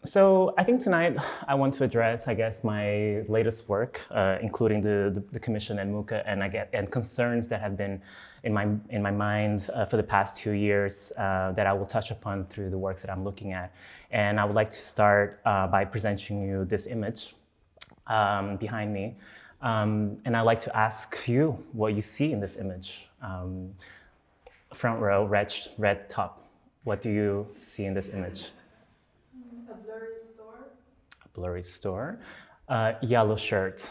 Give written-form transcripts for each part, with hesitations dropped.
So I think tonight I want to address, I guess, my latest work, including the commission and MHKA, and concerns that have been in my mind for the past 2 years that I will touch upon through the works that I'm looking at. And I would like to start by presenting you this image behind me, and I'd like to ask you what you see in this image. Front row, red top. What do you see in this image? A blurry store. A blurry store. Yellow shirt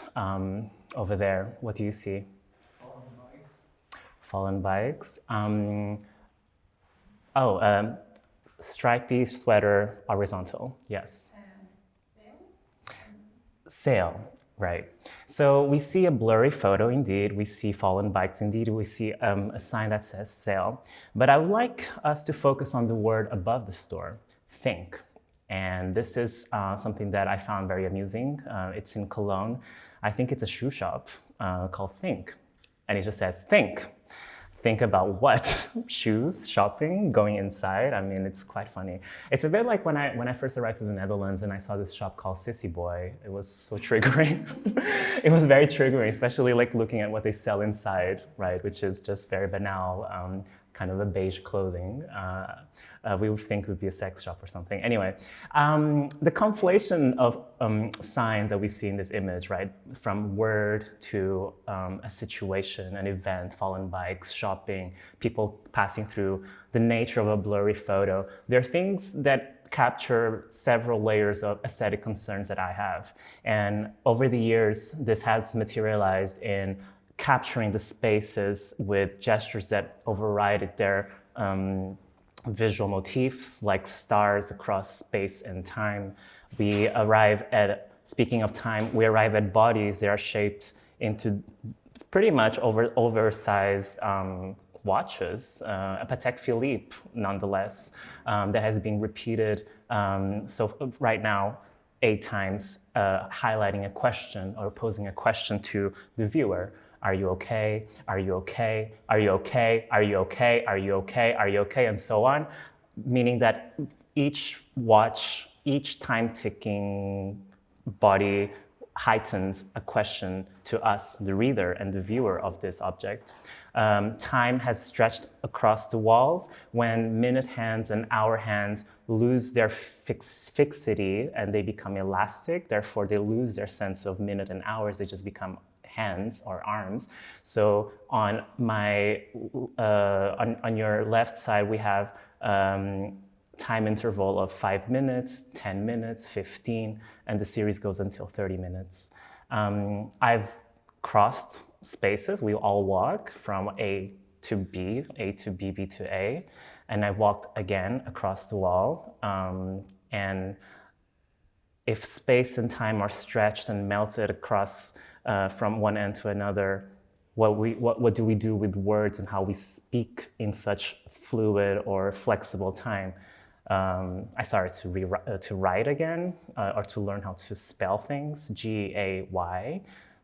over there. What do you see? Fallen bikes. Stripy sweater, horizontal. Yes. Sail, right. So we see a blurry photo indeed. We see fallen bikes indeed. We see a sign that says sail. But I would like us to focus on the word above the store, think. And this is something that I found very amusing. It's in Cologne. I think it's a shoe shop called Think. And it just says think. Think about what? Shoes, shopping, going inside. I mean, it's quite funny. It's a bit like when I first arrived to the Netherlands and I saw this shop called Sissy Boy. It was so triggering. It was very triggering, especially like looking at what they sell inside, right? Which is just very banal, kind of a beige clothing. We would think it would be a sex shop or something. Anyway, the conflation of signs that we see in this image, right? From word to a situation, an event, fallen bikes, shopping, people passing through, the nature of a blurry photo. They're things that capture several layers of aesthetic concerns that I have. And over the years, this has materialized in capturing the spaces with gestures that override their visual motifs like stars across space and time. We arrive at, speaking of time, we arrive at bodies that are shaped into pretty much oversized watches, a Patek Philippe nonetheless, that has been repeated, so right now, 8 times, highlighting a question or posing a question to the viewer. Are you okay? Are you okay? Are you okay? Are you okay? Are you okay? Are you okay? And so on. Meaning that each watch, each time-ticking body heightens a question to us, the reader and the viewer of this object. Time has stretched across the walls when minute hands and hour hands lose their fixity and they become elastic. Therefore, they lose their sense of minute and hours. They just become hands or arms. So on on your left side, we have time interval of 5 minutes, 10 minutes, 15, and the series goes until 30 minutes. I've crossed spaces. We all walk from A to B, A to B, B to A, and I've walked again across the wall. And if space and time are stretched and melted across from one end to another, what do we do with words and how we speak in such fluid or flexible time? I started to write again, or to learn how to spell things, G-A-Y.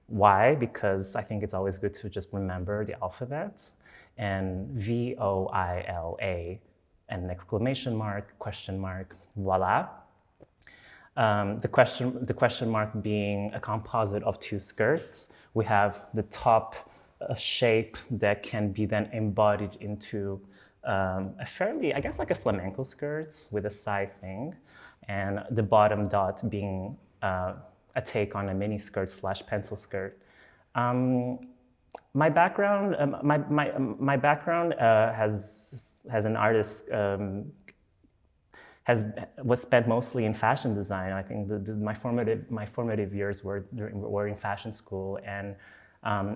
Why? Because I think it's always good to just remember the alphabet. And V-O-I-L-A, and an exclamation mark, question mark, voila. The question mark being a composite of 2 skirts. We have the top shape that can be then embodied into a fairly, I guess, like a flamenco skirt with a side thing, and the bottom dot being a take on a mini skirt / pencil skirt. My background, my background has an artist. Was spent mostly in fashion design. I think my formative years were in fashion school, and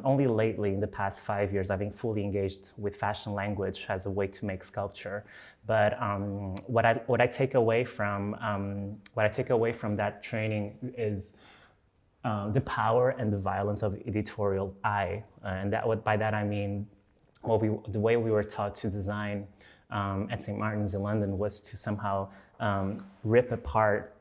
only lately, in the past 5 years, I've been fully engaged with fashion language as a way to make sculpture. But what I take away from that training is the power and the violence of the editorial eye, and by that I mean, the way we were taught to design at St. Martin's in London was to somehow rip apart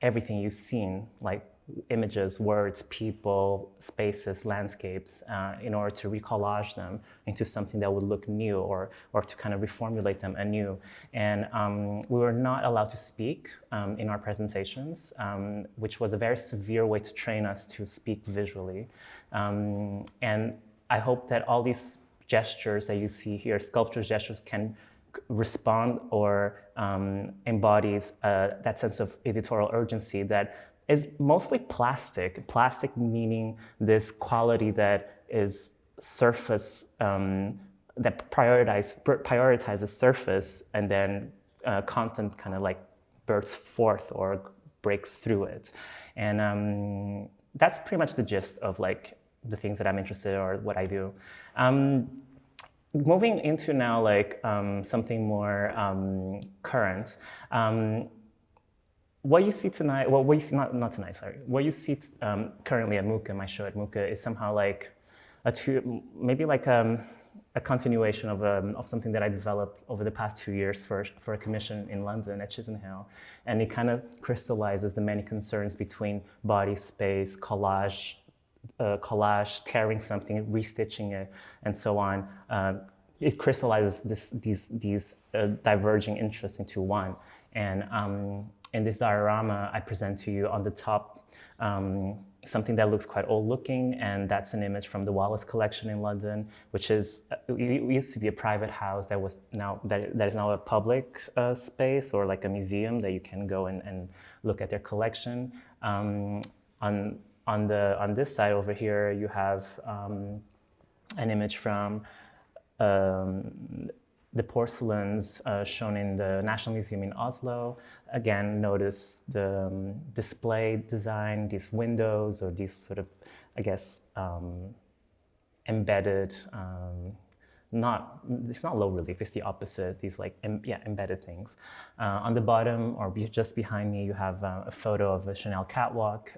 everything you've seen, like images, words, people, spaces, landscapes, in order to recollage them into something that would look new, or to kind of reformulate them anew. And we were not allowed to speak in our presentations, which was a very severe way to train us to speak visually. And I hope that all these gestures that you see here, sculpture gestures, can respond or embodies that sense of editorial urgency that is mostly plastic. Plastic meaning this quality that is surface, that prioritizes surface, and then content kind of like bursts forth or breaks through it. And that's pretty much the gist of like the things that I'm interested in or what I do. Moving into now like something more current. What you see tonight, well, what you see, not tonight, sorry. What you see currently at MHKA, my show at MHKA, is somehow like maybe like a continuation of something that I developed over the past 2 years for a commission in London at Chisenhale. And it kind of crystallizes the many concerns between body, space, collage, tearing something, restitching it, and so on. It crystallizes these diverging interests into one. And in this diorama, I present to you on the top something that looks quite old-looking, and that's an image from the Wallace collection in London, which is it used to be a private house that is now a public space, or like a museum that you can go and look at their collection. On this side over here, you have an image from the porcelains shown in the National Museum in Oslo. Again, notice the display design, these windows, or these sort of, I guess, embedded, it's not low relief, it's the opposite, these like, embedded things. On the bottom, or just behind me, you have a photo of a Chanel catwalk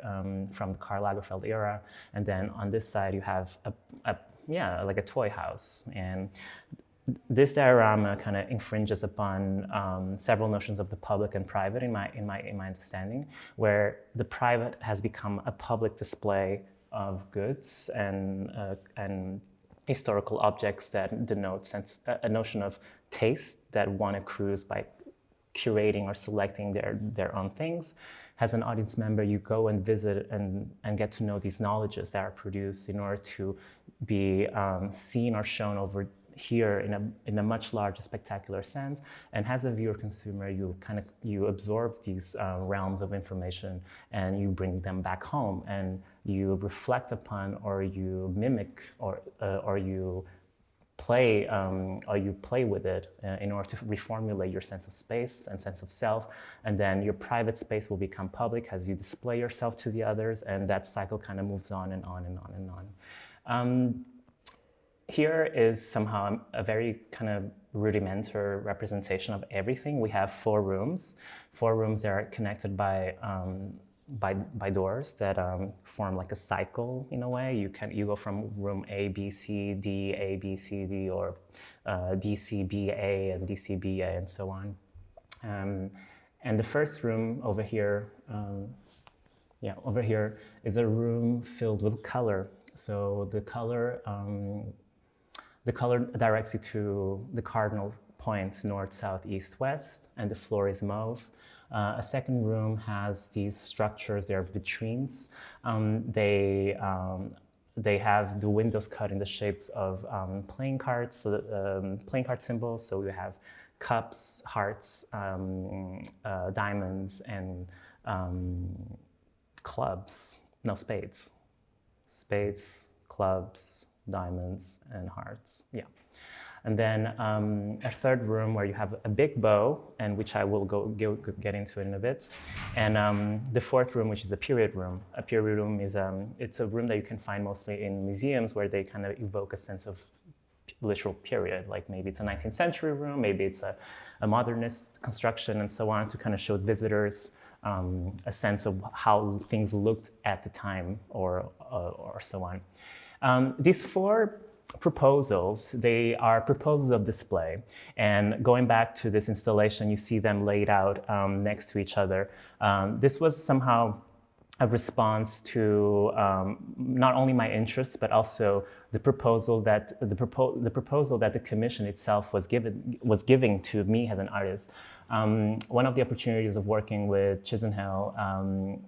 from the Karl Lagerfeld era. And then on this side, you have like a toy house. And this diorama kind of infringes upon several notions of the public and private in my understanding, where the private has become a public display of goods and historical objects that denote a notion of taste that one accrues by curating or selecting their own things. As an audience member, you go and visit and get to know these knowledges that are produced in order to be seen or shown over here in a much larger spectacular sense. And as a viewer consumer, you absorb these realms of information and you bring them back home, and you reflect upon, or you mimic, or you play with it in order to reformulate your sense of space and sense of self. And then your private space will become public as you display yourself to the others, and that cycle kind of moves on and on and on and on. Here is somehow a very kind of rudimentary representation of everything. We have 4 rooms. 4 rooms that are connected by doors that form like a cycle in a way. You go from room A, B, C, D, A, B, C, D, or D, C, B, A, and D, C, B, A, and so on. And the first room over here, over here is a room filled with color. So the color directs you to the cardinal points, north, south, east, west, and the floor is mauve. A second room has these structures, they're vitrines. They have the windows cut in the shapes of playing cards, playing card symbols. So we have cups, hearts, diamonds, and clubs. No, spades. Spades, clubs, diamonds, and hearts. Yeah. And then a third room where you have a big bow, and which I will get into in a bit. And the fourth room, which is a period room. A period room is it's a room that you can find mostly in museums, where they kind of evoke a sense of literal period. Like maybe it's a 19th century room, maybe it's a modernist construction, and so on, to kind of show visitors a sense of how things looked at the time, or so on. These 4 proposals, they are proposals of display. And going back to this installation, you see them laid out next to each other. This was somehow a response to not only my interests but also the proposal that the commission itself was giving to me as an artist. One of the opportunities of working with Chisenhale,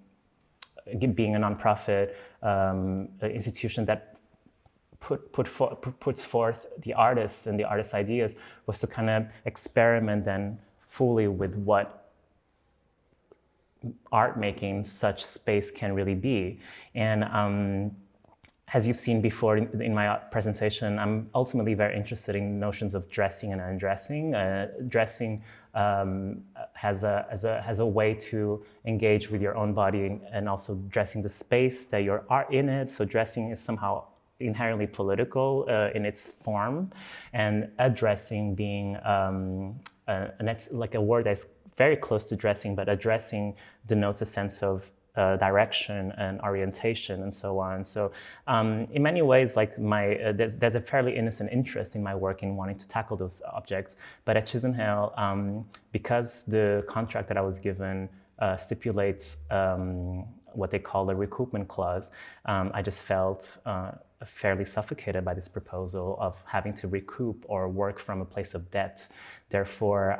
being a nonprofit institution that puts forth the artists and the artists' ideas, was to kind of experiment then fully with what art making such space can really be. And as you've seen before in my presentation, I'm ultimately very interested in notions of dressing and undressing. Dressing has a way to engage with your own body, and also dressing the space that you are in it. So dressing is somehow inherently political in its form, and addressing being like a word that's very close to dressing, but addressing denotes a sense of direction and orientation and so on. So in many ways, like there's a fairly innocent interest in my work in wanting to tackle those objects. But at Chisenhale, because the contract that I was given stipulates what they call a recoupment clause, I just felt fairly suffocated by this proposal of having to recoup or work from a place of debt. Therefore,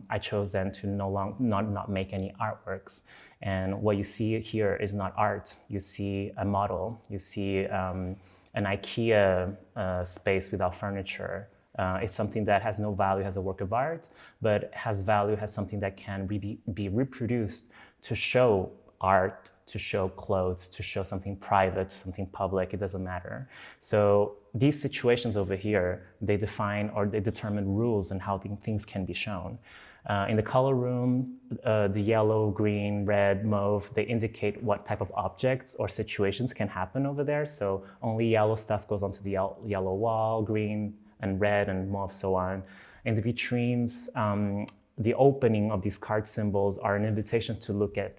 I chose then to not make any artworks. And what you see here is not art. You see a model. You see an IKEA space without furniture. It's something that has no value as a work of art, but has value as something that can be reproduced to show art, to show clothes, to show something private, something public, it doesn't matter. So these situations over here, they define or they determine rules and how things can be shown. In the color room, the yellow, green, red, mauve, they indicate what type of objects or situations can happen over there. So only yellow stuff goes onto the yellow wall, green and red and mauve, so on. In the vitrines, the opening of these card symbols are an invitation to look at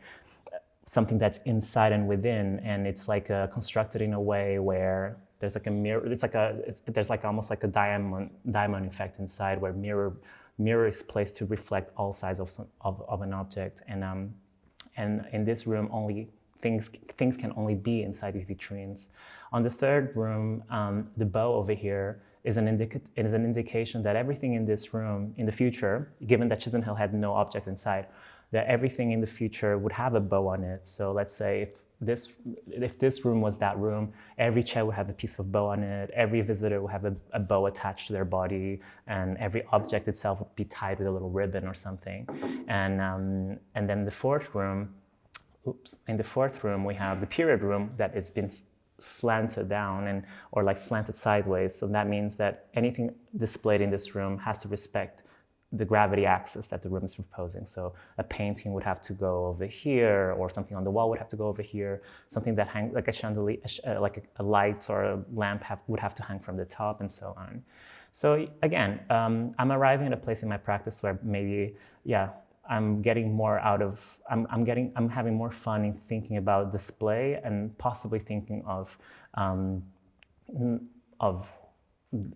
something that's inside and within, and it's like constructed in a way where there's like a mirror. There's like almost like a diamond effect inside, where mirror is placed to reflect all sides of an object. And in this room, only things can only be inside these vitrines. On the third room, the bow over here is an indication that everything in this room in the future, given that Chisenhale had no object inside, that everything in the future would have a bow on it. So let's say if this room was that room, every chair would have a piece of bow on it, every visitor would have a bow attached to their body, and every object itself would be tied with a little ribbon or something. And then the fourth room, in the fourth room we have the period room that has been slanted down or like slanted sideways. So that means that anything displayed in this room has to respect the gravity axis that the room is proposing. So a painting would have to go over here, or something on the wall would have to go over here. Something that hangs like a chandelier, like a light or a lamp would have to hang from the top, and so on. So again, I'm arriving at a place in my practice where maybe, I'm getting more out of. I'm having more fun in thinking about display, and possibly thinking of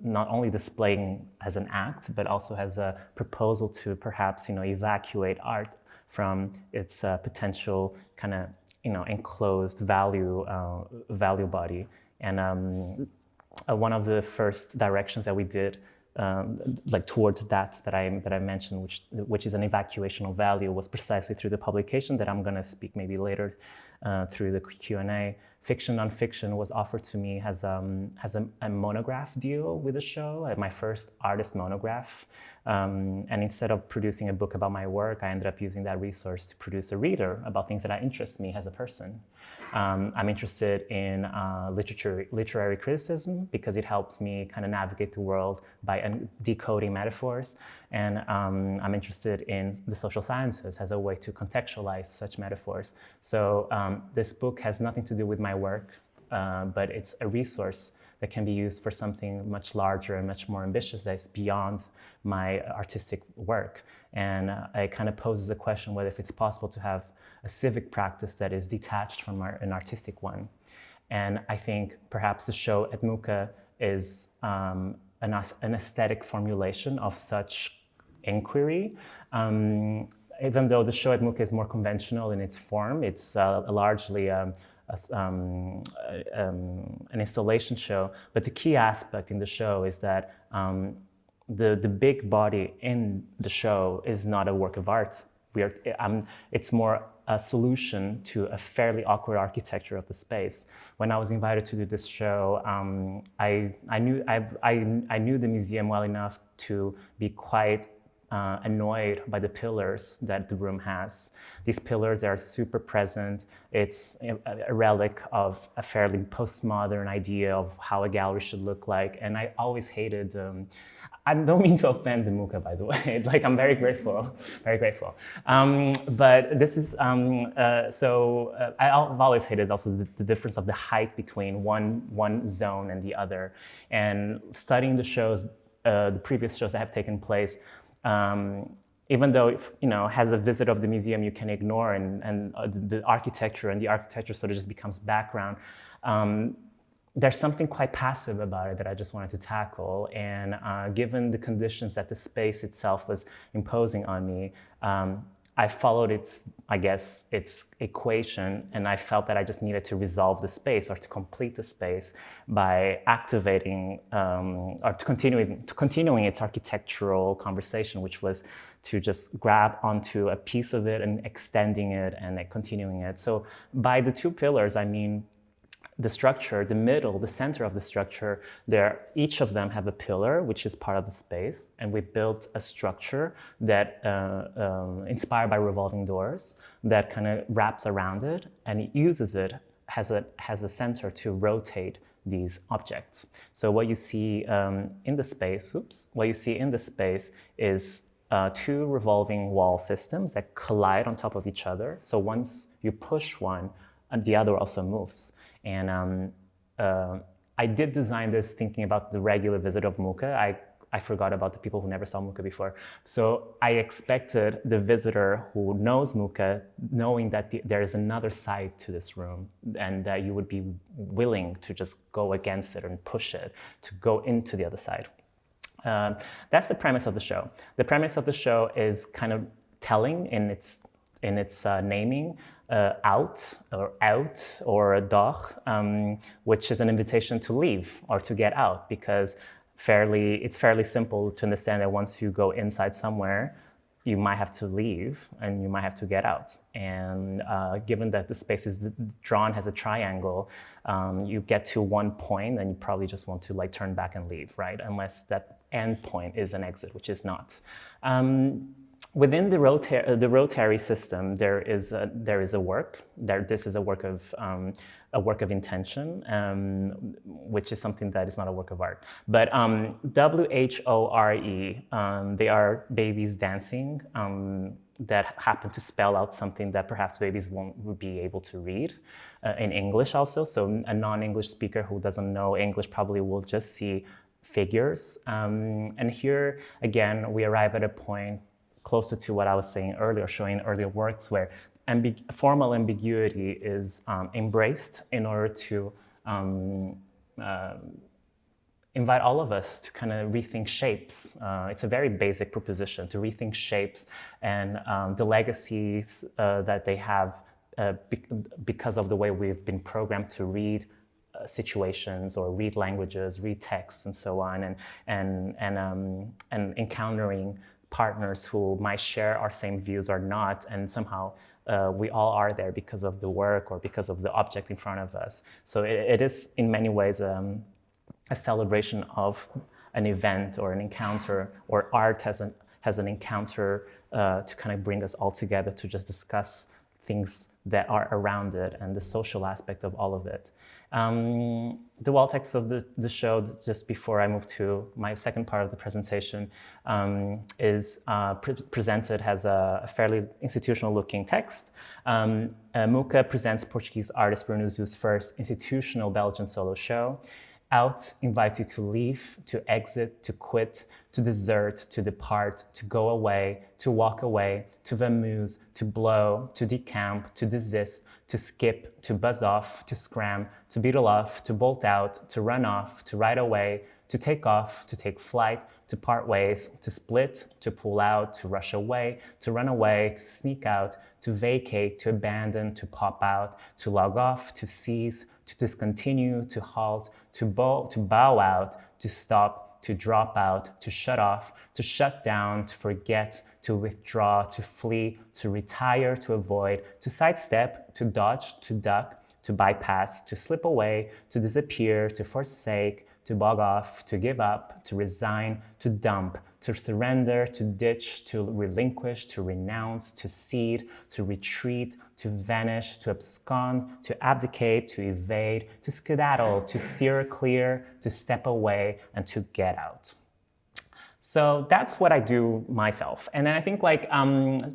not only displaying as an act, but also as a proposal to perhaps, evacuate art from its potential kind of, enclosed value body. And one of the first directions that we did, like towards that I mentioned, which is an evacuation of value, was precisely through the publication that I'm going to speak maybe later through the Q&A. Fiction Nonfiction was offered to me as a monograph deal with the show, my first artist monograph. And instead of producing a book about my work, I ended up using that resource to produce a reader about things that interest me as a person. I'm interested in literary criticism because it helps me kind of navigate the world by decoding metaphors. And I'm interested in the social sciences as a way to contextualize such metaphors. So this book has nothing to do with my work, but it's a resource that can be used for something much larger and much more ambitious that's beyond my artistic work. And it kind of poses a question whether if it's possible to have a civic practice that is detached from an artistic one. And I think perhaps the show at MHKA is an aesthetic formulation of such inquiry. even though the show at MHKA is more conventional in its form, it's largely an installation show. But the key aspect in the show is that the big body in the show is not a work of art. It's more a solution to a fairly awkward architecture of the space. When I was invited to do this show, I knew the museum well enough to be quite annoyed by the pillars that the room has. These pillars are super present. It's a relic of a fairly postmodern idea of how a gallery should look like. And I always hated, I don't mean to offend the MHKA, by the way. Like, I'm very grateful, very grateful. But this is, I've always hated also the difference of the height between one zone and the other. And studying the shows, the previous shows that have taken place, even though, as a visit of the museum, you can ignore and the architecture sort of just becomes background. There's something quite passive about it that I just wanted to tackle. And given the conditions that the space itself was imposing on me, I followed its equation, and I felt that I just needed to resolve the space or to complete the space by activating or to continuing its architectural conversation, which was to just grab onto a piece of it and extending it and continuing it. So by the two pillars, I mean the structure, the middle, the center of the structure, each of them have a pillar, which is part of the space. And we built a structure that, inspired by revolving doors, that kind of wraps around it, and it uses it as a center to rotate these objects. So what you see in the space, is two revolving wall systems that collide on top of each other. So once you push one, the other also moves. And I did design this thinking about the regular visit of MHKA. I forgot about the people who never saw MHKA before. So I expected the visitor who knows MHKA, knowing that there is another side to this room, and that you would be willing to just go against it and push it, to go into the other side. That's the premise of the show. The premise of the show is kind of telling in its naming. Out or dag, which is an invitation to leave or to get out, because it's fairly simple to understand that once you go inside somewhere, you might have to leave and you might have to get out. And given that the space is drawn as a triangle, you get to one point and you probably just want to turn back and leave, right? Unless that end point is an exit, which is not. Within the rotary system, there is a work. This is a work of intention, which is something that is not a work of art. But WHORE, they are babies dancing that happen to spell out something that perhaps babies would be able to read in English also. So a non-English speaker who doesn't know English probably will just see figures. And here again, we arrive at a point closer to what I was saying earlier, showing earlier works where formal ambiguity is embraced in order to invite all of us to kind of rethink shapes. It's a very basic proposition, to rethink shapes and the legacies that they have because of the way we've been programmed to read situations or read languages, read texts, and so on, and encountering partners who might share our same views or not, and somehow we all are there because of the work or because of the object in front of us. So it is in many ways a celebration of an event or an encounter, or art has an encounter to kind of bring us all together to just discuss things that are around it and the social aspect of all of it. The wall text of the show, just before I move to my second part of the presentation, is presented as a fairly institutional-looking text. MHKA presents Portuguese artist Bruno Zu's first institutional Belgian solo show. Out invites you to leave, to exit, to quit, to desert, to depart, to go away, to walk away, to vamoose, to blow, to decamp, to desist, to skip, to buzz off, to scram, to beetle off, to bolt out, to run off, to ride away, to take off, to take flight, to part ways, to split, to pull out, to rush away, to run away, to sneak out, to vacate, to abandon, to pop out, to log off, to cease, to discontinue, to halt, to bow out, to stop, to drop out, to shut off, to shut down, to forget, to withdraw, to flee, to retire, to avoid, to sidestep, to dodge, to duck, to bypass, to slip away, to disappear, to forsake, to bog off, to give up, to resign, to dump, to surrender, to ditch, to relinquish, to renounce, to cede, to retreat, to vanish, to abscond, to abdicate, to evade, to skedaddle, to steer clear, to step away, and to get out. So that's what I do myself. And then I think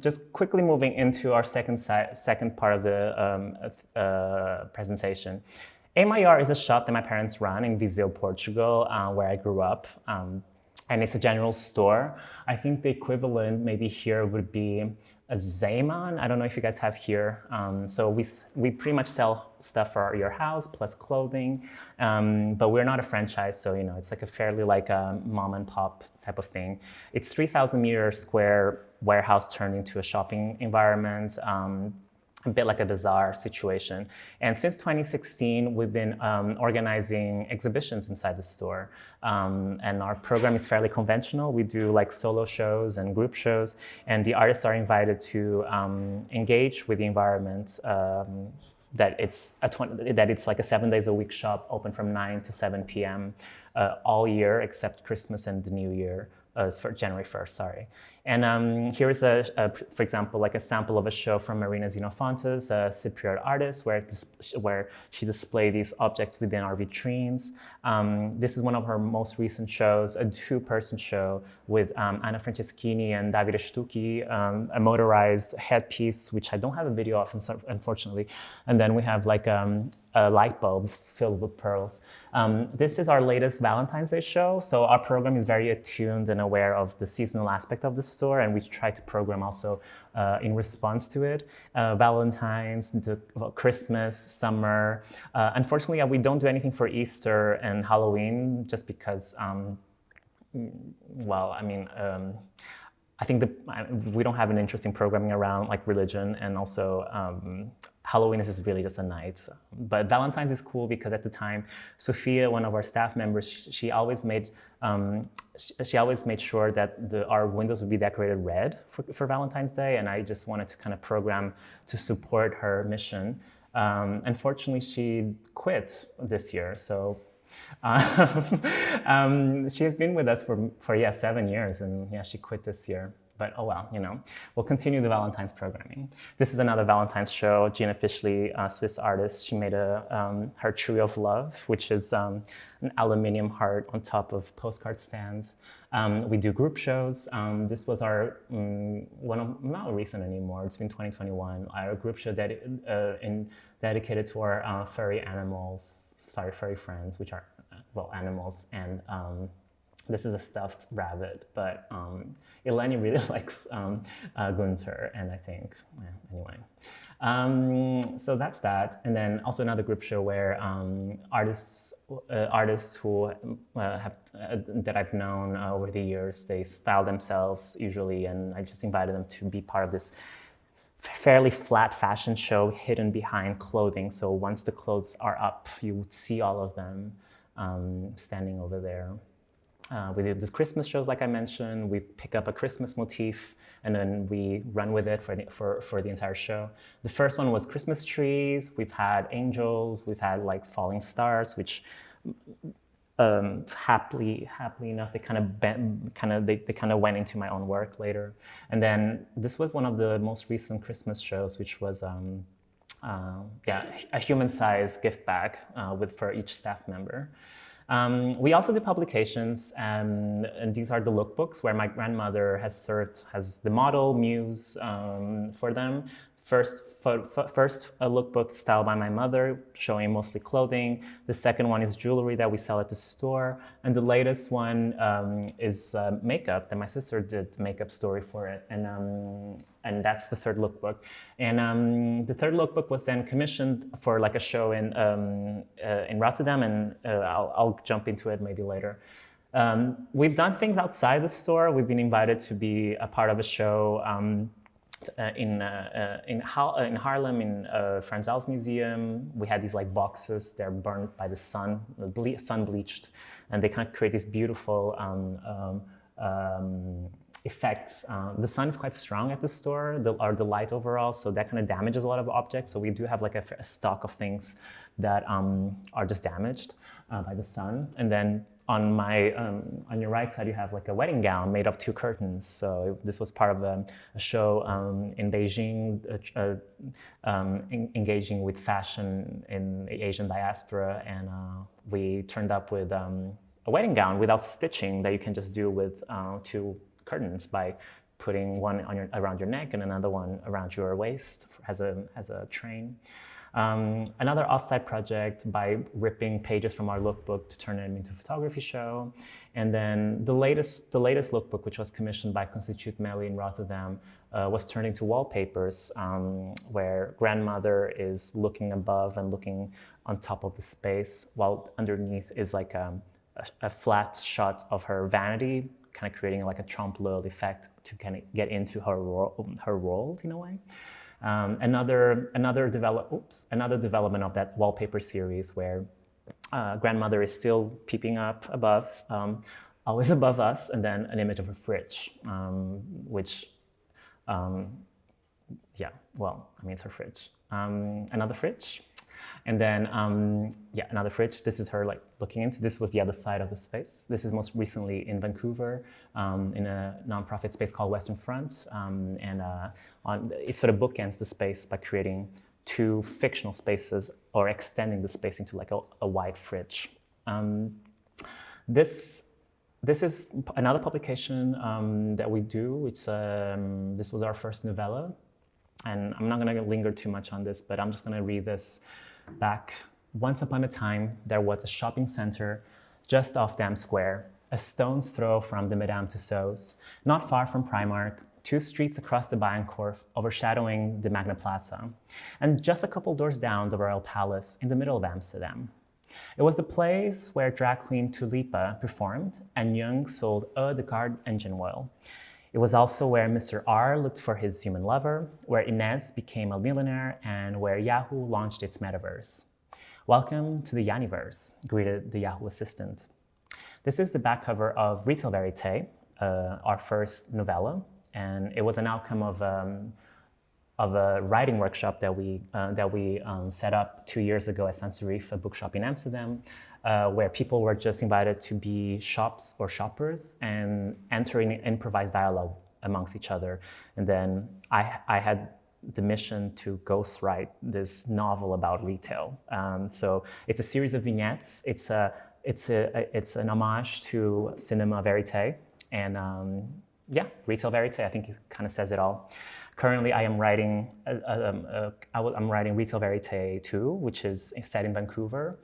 just quickly moving into our second part of the presentation. AMIR is a shop that my parents run in Viseu, Portugal, where I grew up. And it's a general store. I think the equivalent maybe here would be a Zeeman. I don't know if you guys have here. So we pretty much sell stuff for your house plus clothing, but we're not a franchise, so it's like a fairly a mom and pop type of thing. It's 3,000 meter square warehouse turned into a shopping environment. A bit like a bazaar situation. And since 2016, we've been organizing exhibitions inside the store. And our program is fairly conventional. We do solo shows and group shows, and the artists are invited to engage with the environment. That it's like a 7 days a week shop, open from 9 to 7 p.m. All year except Christmas and the New Year. For January 1st, sorry. And here is, for example, a sample of a show from Marina Xenofontes, a Cypriot artist, where she displayed these objects within our vitrines. This is one of her most recent shows, a two-person show with Anna Franceschini and Davide Stucchi, a motorized headpiece, which I don't have a video of, unfortunately. And then we have a light bulb filled with pearls. This is our latest Valentine's Day show. So our program is very attuned and aware of the seasonal aspect of the store, and we try to program also in response to it. Valentine's, Christmas, summer. Unfortunately, we don't do anything for Easter and Halloween just because, I think we don't have an interesting programming around religion, and also Halloween is really just a night. But Valentine's is cool because at the time, Sophia, one of our staff members, she always made sure that our windows would be decorated red for Valentine's Day, and I just wanted to kind of program to support her mission. Unfortunately, she quit this year, so she has been with us for 7 years, and she quit this year. But oh well, we'll continue the Valentine's programming. This is another Valentine's show. Gina Fishley, a Swiss artist, she made her Tree of Love, which is an aluminium heart on top of postcard stands. We do group shows. This was our not recent anymore. It's been 2021. Our group show dedicated to our furry friends, which are animals. And this is a stuffed rabbit, but Eleni really likes Gunther, and I think, anyway. So that's that. And then also another group show where artists who that I've known over the years, they style themselves usually, and I just invited them to be part of this fairly flat fashion show hidden behind clothing. So once the clothes are up, you would see all of them standing over there. We did the Christmas shows, like I mentioned. We pick up a Christmas motif and then we run with it for the entire show. The first one was Christmas trees. We've had angels. We've had falling stars, which happily enough, they kind of went into my own work later. And then this was one of the most recent Christmas shows, which was a human-sized gift bag for each staff member. We also do publications, and these are the lookbooks where my grandmother has served as the model muse for them. First a lookbook styled by my mother, showing mostly clothing. The second one is jewelry that we sell at the store. And the latest one is makeup, that my sister did the makeup story for it. And that's the third lookbook. And the third lookbook was then commissioned for a show in Rotterdam, and I'll jump into it maybe later. We've done things outside the store. We've been invited to be a part of a show in Harlem, in Frans Hals Museum. We had these like boxes. They're burned by the sun, sun bleached, and they kind of create these beautiful effects. The sun is quite strong at the store, or the light overall, so that kind of damages a lot of objects. So we do have like a stock of things that are just damaged by the sun. And then on your right side, you have like a wedding gown made of 2 curtains. So this was part of a show in Beijing, engaging with fashion in the Asian diaspora, and we turned up with a wedding gown without stitching that you can just do with 2 curtains by putting one around your neck and another one around your waist as a train. Another offsite project by ripping pages from our lookbook to turn it into a photography show. And then the latest lookbook, which was commissioned by Instituut Melly in Rotterdam, was turned into wallpapers, where grandmother is looking above and looking on top of the space, while underneath is like a flat shot of her vanity, kind of creating like a trompe-l'oeil effect to kind of get into her world in a way. Another development of that wallpaper series where grandmother is still peeping up above, always above us, and then an image of a fridge, which, it's her fridge. Another fridge. And then, another fridge. This is her like looking into. This was the other side of the space. This is most recently in Vancouver, in a nonprofit space called Western Front, it sort of bookends the space by creating 2 fictional spaces or extending the space into like a wide fridge. This is another publication that we do. This was our first novella, and I'm not going to linger too much on this, but I'm just going to read this. Back once upon a time, there was a shopping center just off Dam Square, a stone's throw from the Madame Tussauds, not far from Primark, 2 streets across the Bijenkorf, overshadowing the Magna Plaza, and just a couple doors down the Royal Palace in the middle of Amsterdam. It was the place where drag queen Tulipa performed and Young sold eau de garde engine oil. It was also where Mr. R looked for his human lover, where Inez became a millionaire, and where Yahoo launched its metaverse. Welcome to the Yaniverse, greeted the Yahoo assistant. This is the back cover of Retail Verité, our first novella, and it was an outcome of a writing workshop that we set up 2 years ago at Sans Serif, a bookshop in Amsterdam, where people were just invited to be shops or shoppers and enter in improvised dialogue amongst each other. And then I had the mission to ghostwrite this novel about retail. So it's a series of vignettes. It's an homage to cinema verité, and Retail Verité. I think it kind of says it all. Currently, I am writing I'm writing Retail Verité 2, which is set in Vancouver,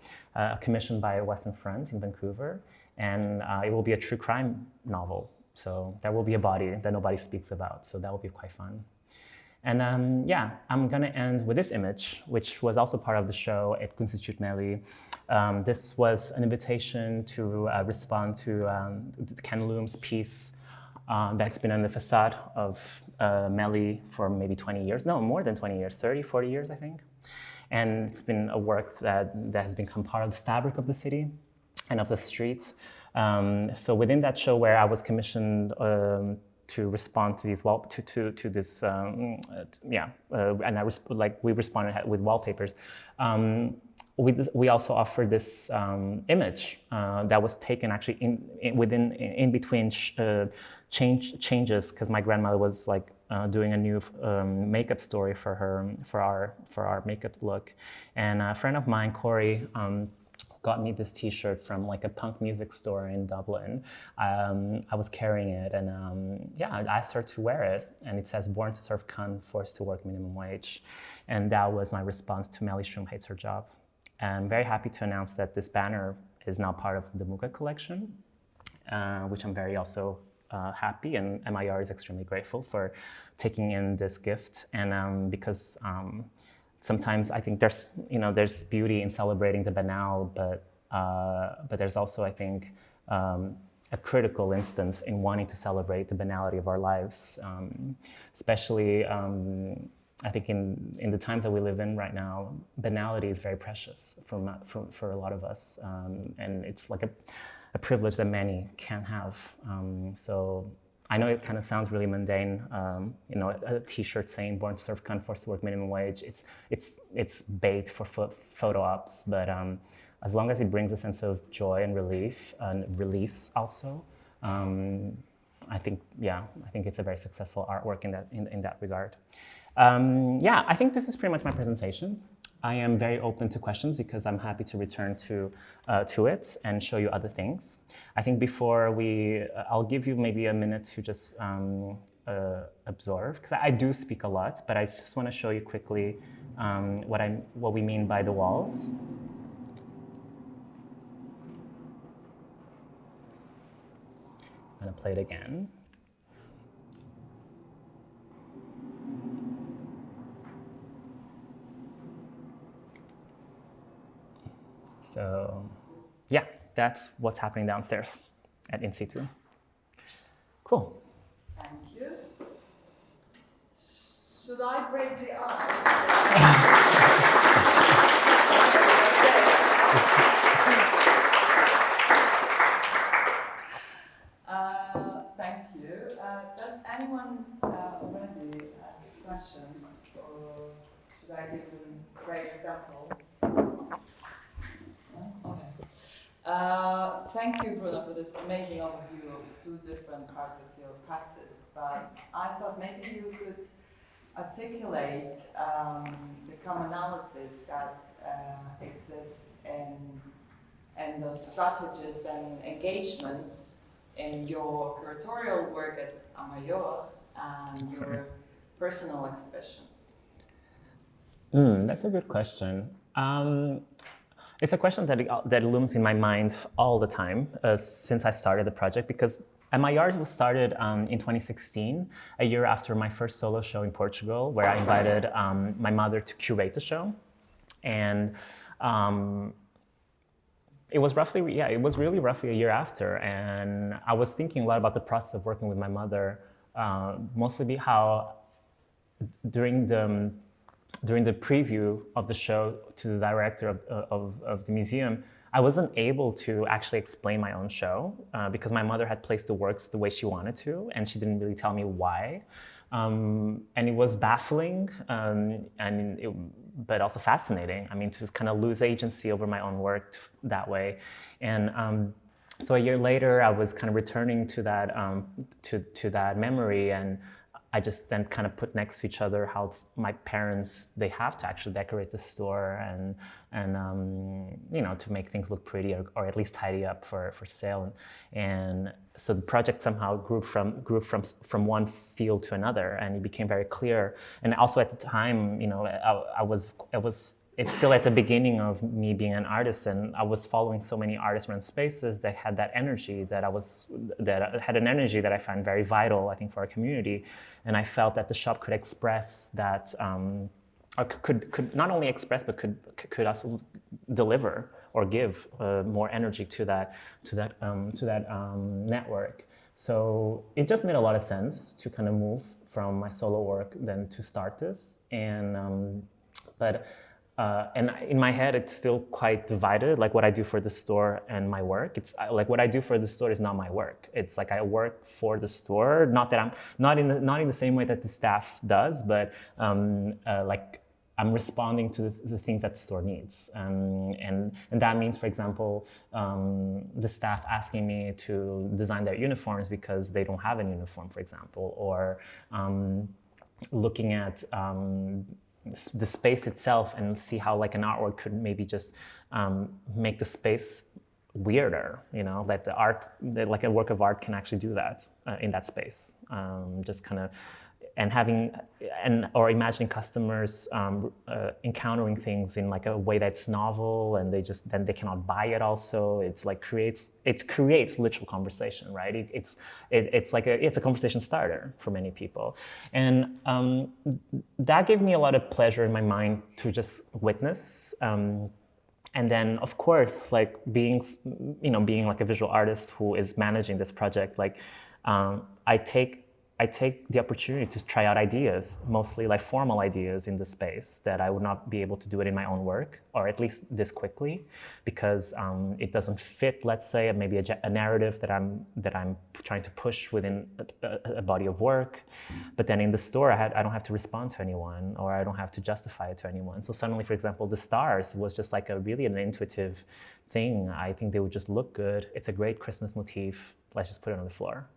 commissioned by Western Front in Vancouver, and it will be a true crime novel. So there will be a body that nobody speaks about, so that will be quite fun. And I'm gonna end with this image, which was also part of the show at Instituut Melly. This was an invitation to respond to Ken Loom's piece that's been on the facade of Melly for maybe 20 years, no, more than 20 years, 30, 40 years, I think. And it's been a work that has become part of the fabric of the city and of the street. So within that show where I was commissioned to respond to these we responded with wallpapers. We also offered this image that was taken actually in between changes, because my grandmother was like doing a new makeup story for our makeup look, and a friend of mine, Corey, got me this T-shirt from like a punk music store in Dublin. I was carrying it, and I asked her to wear it, and it says "Born to serve cunt, forced to work minimum wage," and that was my response to Melly Shroom Hates Her Job. And I'm very happy to announce that this banner is now part of the Muga collection, which I'm very also happy, and MIR is extremely grateful for taking in this gift, and because sometimes I think there's beauty in celebrating the banal, but there's also, I think, a critical instance in wanting to celebrate the banality of our lives, especially I think in the times that we live in right now, banality is very precious for a lot of us, and it's like a privilege that many can't have. So I know it kind of sounds really mundane, a T-shirt saying "Born to Serve, Can't Force to Work, Minimum Wage." It's bait for photo ops, but as long as it brings a sense of joy and relief and release, also, I think it's a very successful artwork in that regard. I think this is pretty much my presentation. I am very open to questions because I'm happy to return to it and show you other things. I think before I'll give you maybe a minute to just absorb, because I do speak a lot, but I just want to show you quickly what we mean by the walls. I'm gonna play it again. So, yeah, that's what's happening downstairs at In Situ. Cool. Thank you. Should I break the ice? Thank you. Does anyone already have questions, or should I give a great example? Thank you, Bruno, for this amazing overview of two different parts of your practice. But I thought maybe you could articulate the commonalities that exist in those strategies and engagements in your curatorial work at Amayor and your personal exhibitions. That's a good question. It's a question that looms in my mind all the time since I started the project, because Amayor was started in 2016, a year after my first solo show in Portugal, where I invited my mother to curate the show. And it was really roughly a year after. And I was thinking a lot about the process of working with my mother, mostly how during the preview of the show to the director of the museum, I wasn't able to actually explain my own show because my mother had placed the works the way she wanted to, and she didn't really tell me why. And it was baffling, but also fascinating. I mean, to kind of lose agency over my own work that way. And so a year later, I was kind of returning to that to that memory, and I just then kind of put next to each other how my parents, they have to actually decorate the store and to make things look pretty or at least tidy up for sale. And so the project somehow grew from one field to another, and it became very clear. And also at the time, it's still at the beginning of me being an artist, and I was following so many artist-run spaces that had that energy that had an energy that I find very vital, I think, for our community. And I felt that the shop could express that, or could not only express, but could also deliver or give more energy to that network. So it just made a lot of sense to kind of move from my solo work then to start this, and in my head, it's still quite divided, like what I do for the store and my work. It's like what I do for the store is not my work. It's like I work for the store, not that I'm not in the same way that the staff does, but like I'm responding to the things that the store needs. And that means, for example, the staff asking me to design their uniforms because they don't have a uniform, for example, or looking at the space itself and see how like an artwork could maybe just make the space weirder, that like a work of art can actually do that in that space. Just kind of, or imagining customers encountering things in like a way that's novel, and then they cannot buy it also. It's like creates literal conversation, right? It's a conversation starter for many people. And that gave me a lot of pleasure in my mind to just witness. And then, of course, like being like a visual artist who is managing this project, like I take the opportunity to try out ideas, mostly like formal ideas in the space that I would not be able to do it in my own work, or at least this quickly, because it doesn't fit, let's say, maybe a narrative that I'm trying to push within a body of work. But then in the store, I don't have to respond to anyone, or I don't have to justify it to anyone. So suddenly, for example, the stars was just like really an intuitive thing. I think they would just look good. It's a great Christmas motif. Let's just put it on the floor.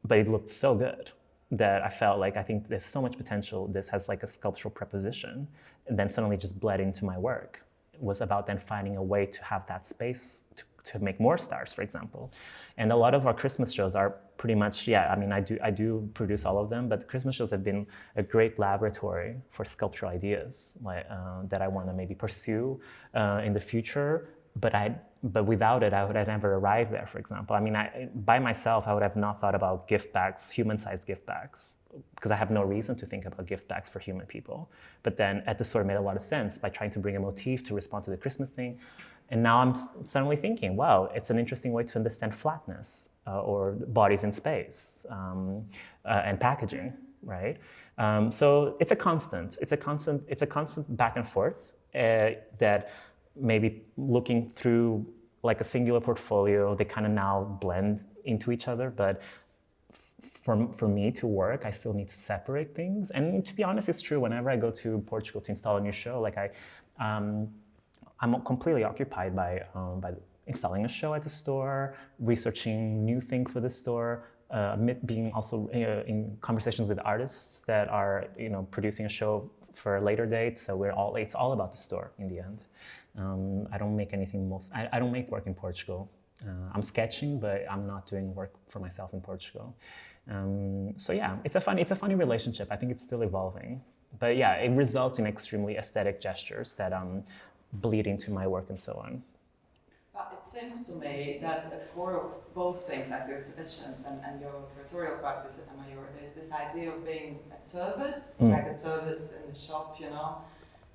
But it looked so good that I felt like, I think there's so much potential. This has like a sculptural preposition, and then suddenly just bled into my work. It was about then finding a way to have that space to make more stars, for example. And a lot of our Christmas shows are pretty much, I do produce all of them, but the Christmas shows have been a great laboratory for sculptural ideas that I want to maybe pursue in the future. But without it, I would have never arrived there, for example. I mean, by myself, I would have not thought about gift bags, human-sized gift bags, because I have no reason to think about gift bags for human people. But then at the store, it made a lot of sense by trying to bring a motif to respond to the Christmas thing. And now I'm suddenly thinking, wow, it's an interesting way to understand flatness or bodies in space and packaging, right? So it's a constant. It's a constant back and forth that maybe looking through like a singular portfolio, they kind of now blend into each other. But for me to work, I still need to separate things. And to be honest, it's true. Whenever I go to Portugal to install a new show, like I'm completely occupied by installing a show at the store, researching new things for the store, being also in conversations with artists that are producing a show for a later date. So it's all about the store in the end. I don't make anything I don't make work in Portugal. I'm sketching, but I'm not doing work for myself in Portugal. So yeah, it's a funny relationship. I think it's still evolving. But yeah, it results in extremely aesthetic gestures that bleed into my work and so on. But it seems to me that at the core of both things, like your exhibitions and your curatorial practice at MIO, there's this idea of being at service, like at service in the shop,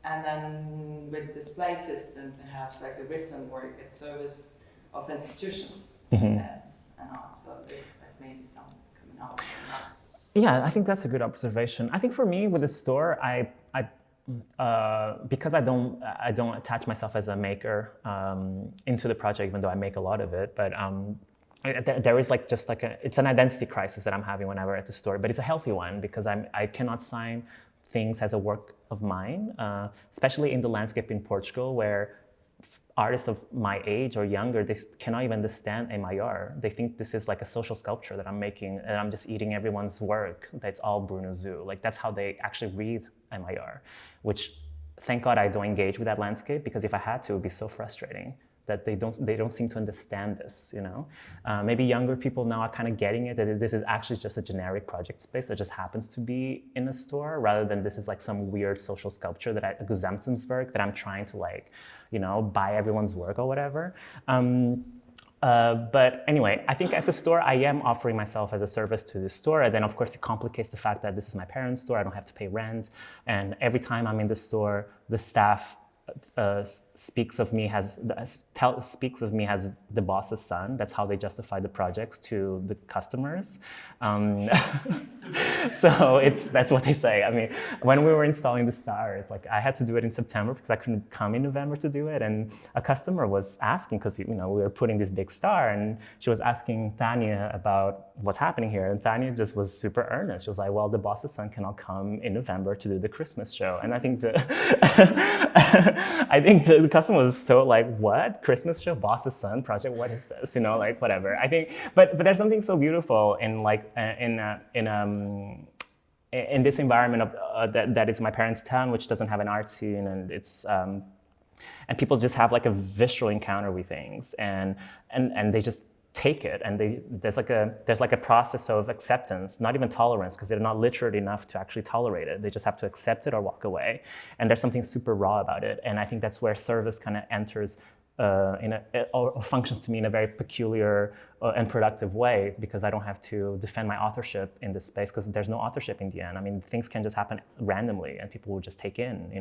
and then with display system, perhaps like the recent work at service of institutions, in a sense, and art. So there's maybe some commonality in that. Yeah, I think that's a good observation. I think for me with the store, because I don't attach myself as a maker into the project, even though I make a lot of it, but there is it's an identity crisis that I'm having whenever at the store, but it's a healthy one because I cannot sign things as a work of mine, especially in the landscape in Portugal, where artists of my age or younger, they cannot even understand MIR. They think this is like a social sculpture that I'm making and I'm just eating everyone's work. That's all Bruno Zoo. Like that's how they actually read MIR, which thank God I don't engage with that landscape, because if I had to, it would be so frustrating that they don't seem to understand this, Maybe younger people now are kind of getting it, that this is actually just a generic project space that just happens to be in a store, rather than this is like some weird social sculpture a Gesamtkunstwerk that I'm trying to buy everyone's work or whatever. But anyway, I think at the store, I am offering myself as a service to the store. And then of course it complicates the fact that this is my parents' store, I don't have to pay rent. And every time I'm in the store, the staff speaks of me as the boss's son. That's how they justify the projects to the customers. So that's what they say. I mean, when we were installing the stars, like I had to do it in September because I couldn't come in November to do it. And a customer was asking, because we were putting this big star, and she was asking Tanya about what's happening here. And Tanya just was super earnest. She was like, well, the boss's son cannot come in November to do the Christmas show. And I think the customer was so like, what? Christmas show, boss's son project? What is this? Like whatever. I think, but there's something so beautiful in like in this environment of that is my parents' town, which doesn't have an art scene, and it's and people just have like a visceral encounter with things, and they just take it, and there's like a process of acceptance, not even tolerance, because they're not literate enough to actually tolerate it. They just have to accept it or walk away, and there's something super raw about it. And I think that's where service kind of enters or functions to me in a very peculiar and productive way, because I don't have to defend my authorship in this space, because there's no authorship in the end. I mean, things can just happen randomly and people will just take in,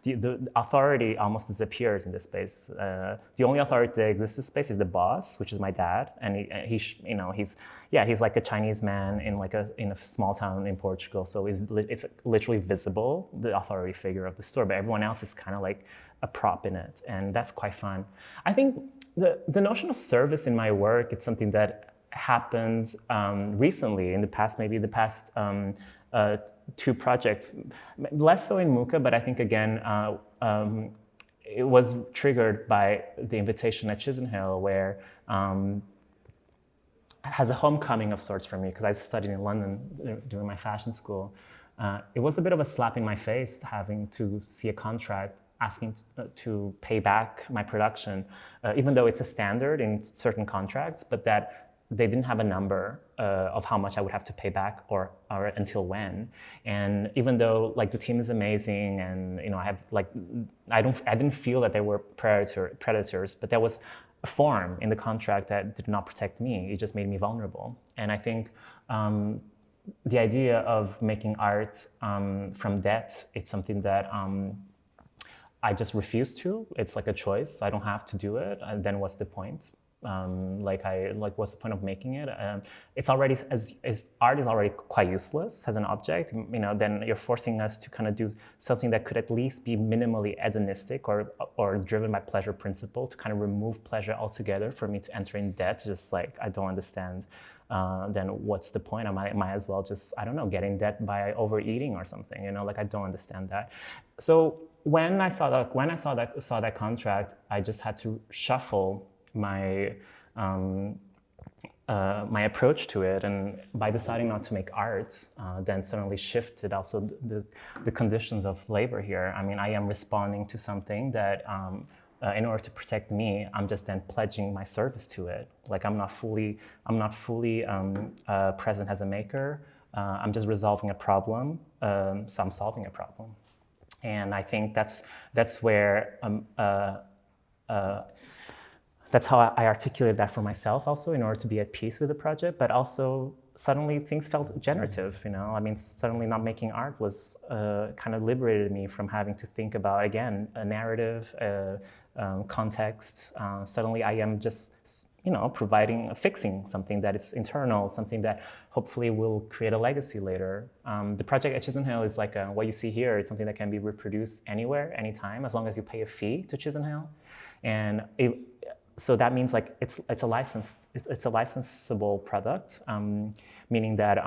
the authority almost disappears in this space. The only authority that exists in this space is the boss, which is my dad, and he's like a Chinese man in a small town in Portugal, so it's literally visible, the authority figure of the store, but everyone else is kind of like a prop in it, and that's quite fun. I think the notion of service in my work, it's something that happened recently, in the past 2 projects, less so in MHKA, but I think again, it was triggered by the invitation at Chisenhale, where has a homecoming of sorts for me, because I studied in London during my fashion school. It was a bit of a slap in my face having to see a contract asking to pay back my production, even though it's a standard in certain contracts, but that they didn't have a number of how much I would have to pay back or until when. And even though like the team is amazing, and I didn't feel that they were predators, but there was a form in the contract that did not protect me. It just made me vulnerable. And I think the idea of making art from debt, it's something that I just refuse to. It's like a choice. I don't have to do it. And then what's the point? What's the point of making it? It's already, as art is already quite useless as an object. Then you're forcing us to kind of do something that could at least be minimally hedonistic or driven by pleasure principle, to kind of remove pleasure altogether for me to enter in debt. Just like, I don't understand. Then what's the point? I might as well just, I don't know, get in debt by overeating or something. I don't understand that. So when I saw that contract, I just had to shuffle my my approach to it, and by deciding not to make art, then suddenly shifted also the conditions of labor here. I mean, I am responding to something that in order to protect me, I'm just then pledging my service to it. Like I'm not fully present as a maker. I'm just resolving a problem, so I'm solving a problem. And I think that's where that's how I articulated that for myself also, in order to be at peace with the project, but also suddenly things felt generative, I mean, suddenly not making art was kind of liberated me from having to think about, again, a narrative, context. Suddenly I am just, fixing something that is internal, something that hopefully will create a legacy later. The project at Chisenhale is like what you see here. It's something that can be reproduced anywhere, anytime, as long as you pay a fee to Chisenhale. And so that means like it's a licensable product, meaning that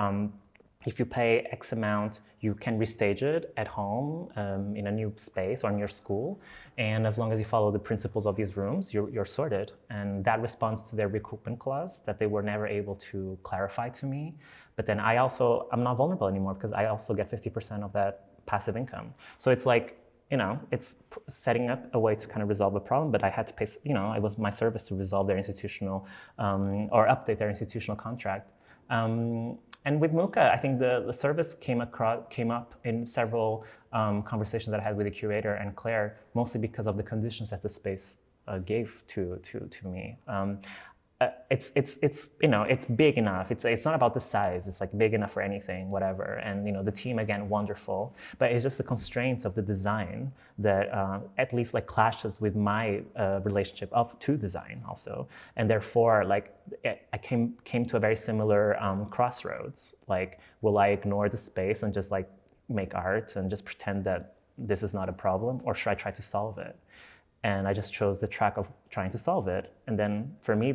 if you pay X amount, you can restage it at home in a new space or in your school. And as long as you follow the principles of these rooms, you're sorted. And that responds to their recoupment clause that they were never able to clarify to me. But then I'm not vulnerable anymore, because I also get 50% of that passive income. So it's like, it's setting up a way to kind of resolve a problem, but I had to pay, it was my service to resolve their institutional or update their institutional contract. And with MHKA, I think the service came up in several conversations that I had with the curator and Claire, mostly because of the conditions that the space gave to me. It's big enough. It's not about the size. It's like big enough for anything, whatever. And the team, again, wonderful. But it's just the constraints of the design that at least like clashes with my relationship to design also. And therefore, like I came to a very similar crossroads. Like, will I ignore the space and just like make art and just pretend that this is not a problem, or should I try to solve it? And I just chose the track of trying to solve it. And then for me,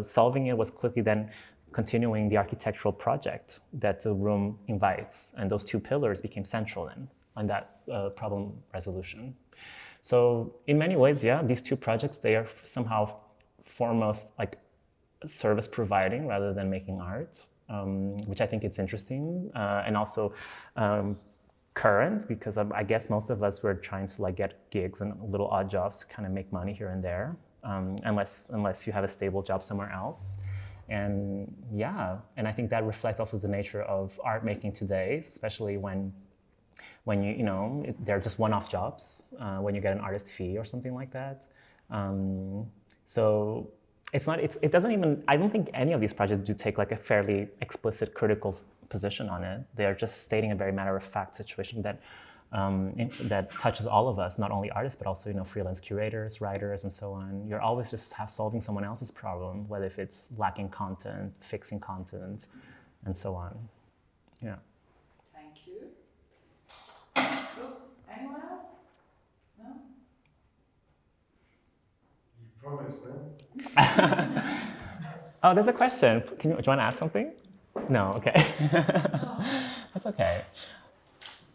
solving it was quickly then continuing the architectural project that the room invites. And those 2 pillars became central then on that problem resolution. So in many ways, yeah, these 2 projects, they are somehow foremost like service providing rather than making art, which I think it's interesting. And also, current, because I guess most of us were trying to like get gigs and little odd jobs to kind of make money here and there, unless you have a stable job somewhere else. And yeah, and I think that reflects also the nature of art making today, especially when they're just one-off jobs, when you get an artist fee or something like that. So it doesn't even, I don't think any of these projects do take like a fairly explicit critical position on it. They are just stating a very matter-of-fact situation that that touches all of us, not only artists, but also, freelance curators, writers, and so on. You're always just solving someone else's problem, whether if it's lacking content, fixing content, and so on. Yeah. Thank you. Oops, anyone else? No? You promised, man. Oh, there's a question. Do you want to ask something? No, okay. That's okay.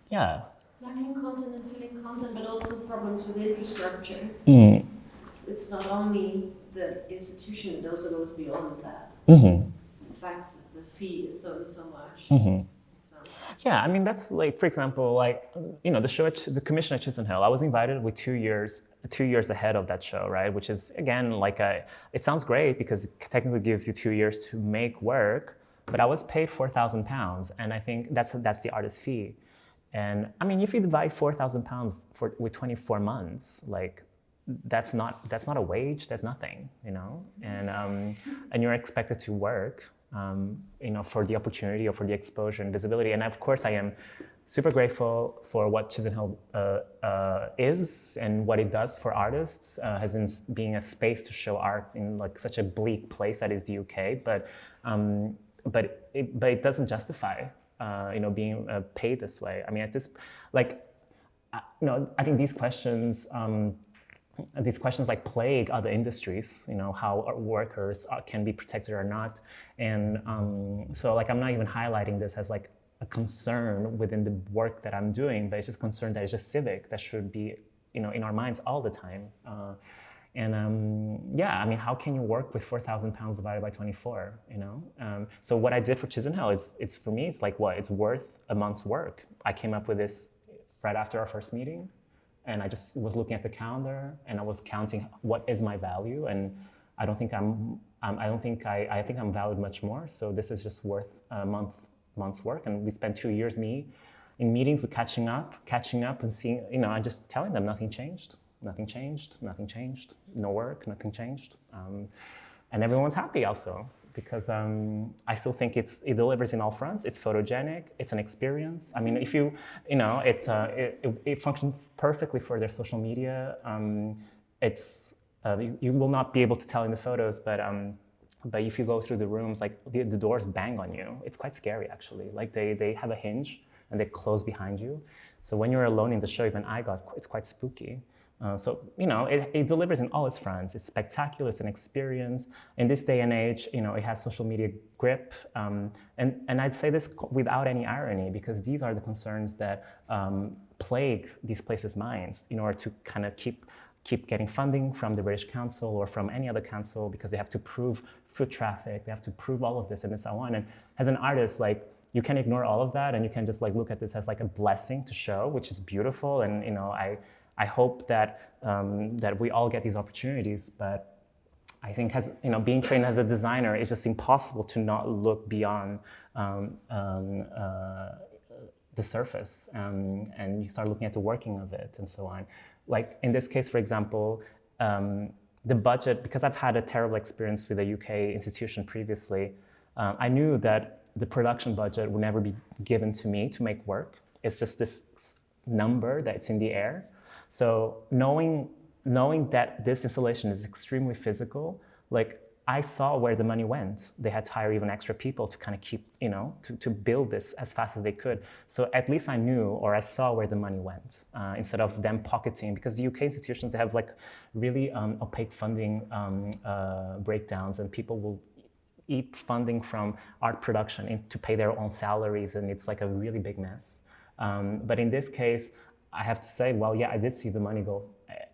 Yeah. Lacking content and filling content, but also problems with infrastructure. Mm. It's not only the institution, it also goes beyond that. Mm-hmm. The fact that the fee is so much. Mm-hmm. So. Yeah, I mean, that's like, for example, like, the show, the commission at Chisenhall, I was invited with 2 years ahead of that show, right? Which is, again, like, it sounds great because it technically gives you 2 years to make work, but I was paid £4,000, and I think that's the artist's fee. And I mean, if you divide £4,000 with 24 months, like, that's not a wage, that's nothing, and you're expected to work, for the opportunity or for the exposure and visibility. And of course, I am super grateful for what Chisenhall is and what it does for artists, as in being a space to show art in like such a bleak place that is the UK. But it doesn't justify, being paid this way. I mean, at this, like, I think these questions like plague other industries, how our workers can be protected or not. And so like, I'm not even highlighting this as like a concern within the work that I'm doing, but it's just concern that is just civic, that should be, in our minds all the time. Yeah, I mean, how can you work with £4,000 divided by 24, So what I did for Chisenhall it's for me, it's like what? It's worth a month's work. I came up with this right after our first meeting. And I just was looking at the calendar and I was counting what is my value, and I think I'm valued much more. So this is just worth a month's work. And we spent 2 years in meetings with catching up and seeing, I'm just telling them nothing changed, no work, nothing changed. And everyone's happy also, because I still think it delivers in all fronts. It's photogenic. It's an experience. I mean, if it functions perfectly for their social media. You will not be able to tell in the photos, but if you go through the rooms, like the doors bang on you. It's quite scary, actually. Like they have a hinge and they close behind you. So when you're alone in the show, even it's quite spooky. So, it delivers in all its fronts. It's spectacular, it's an experience. In this day and age, it has social media grip. And I'd say this without any irony, because these are the concerns that plague these places' minds in order to kind of keep getting funding from the British Council or from any other council, because they have to prove foot traffic, they have to prove all of this and so on. And as an artist, like, you can ignore all of that and you can just like look at this as like a blessing to show, which is beautiful. And, I hope that we all get these opportunities, but I think being trained as a designer, it's just impossible to not look beyond the surface, and you start looking at the working of it and so on. Like in this case, for example, the budget, because I've had a terrible experience with a UK institution previously, I knew that the production budget would never be given to me to make work. It's just this number that's in the air. So knowing that this installation is extremely physical, like I saw where the money went. They had to hire even extra people to kind of keep, to build this as fast as they could. So at least I knew, or I saw where the money went, instead of them pocketing, because the UK institutions have like really opaque funding breakdowns, and people will eat funding from art production to pay their own salaries, and it's like a really big mess. But in this case, I have to say, well, yeah, I did see the money go.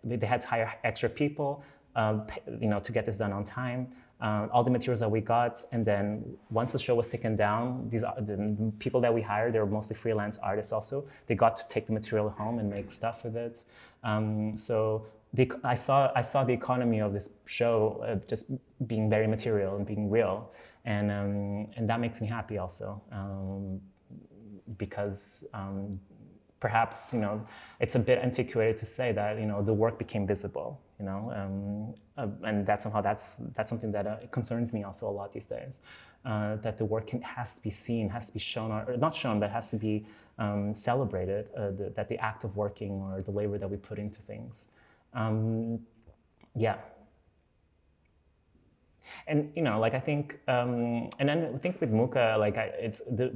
They had to hire extra people, to get this done on time. All the materials that we got, and then once the show was taken down, the people that we hired, they were mostly freelance artists also. They got to take the material home and make stuff with it. So I saw the economy of this show just being very material and being real, and that makes me happy also, because perhaps, it's a bit antiquated to say that, the work became visible, and that's something that concerns me also a lot these days, that the work has to be seen, has to be shown, or not shown, but has to be celebrated, that the act of working or the labor that we put into things. Yeah. And I think, and then I think with Muka,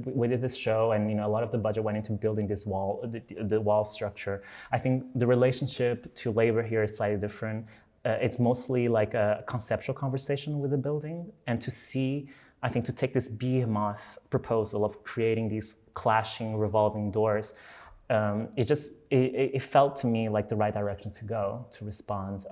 we did this show, and a lot of the budget went into building this wall, the wall structure. I think the relationship to labor here is slightly different. It's mostly like a conceptual conversation with the building, and to take this behemoth proposal of creating these clashing, revolving doors. It felt to me like the right direction to go to respond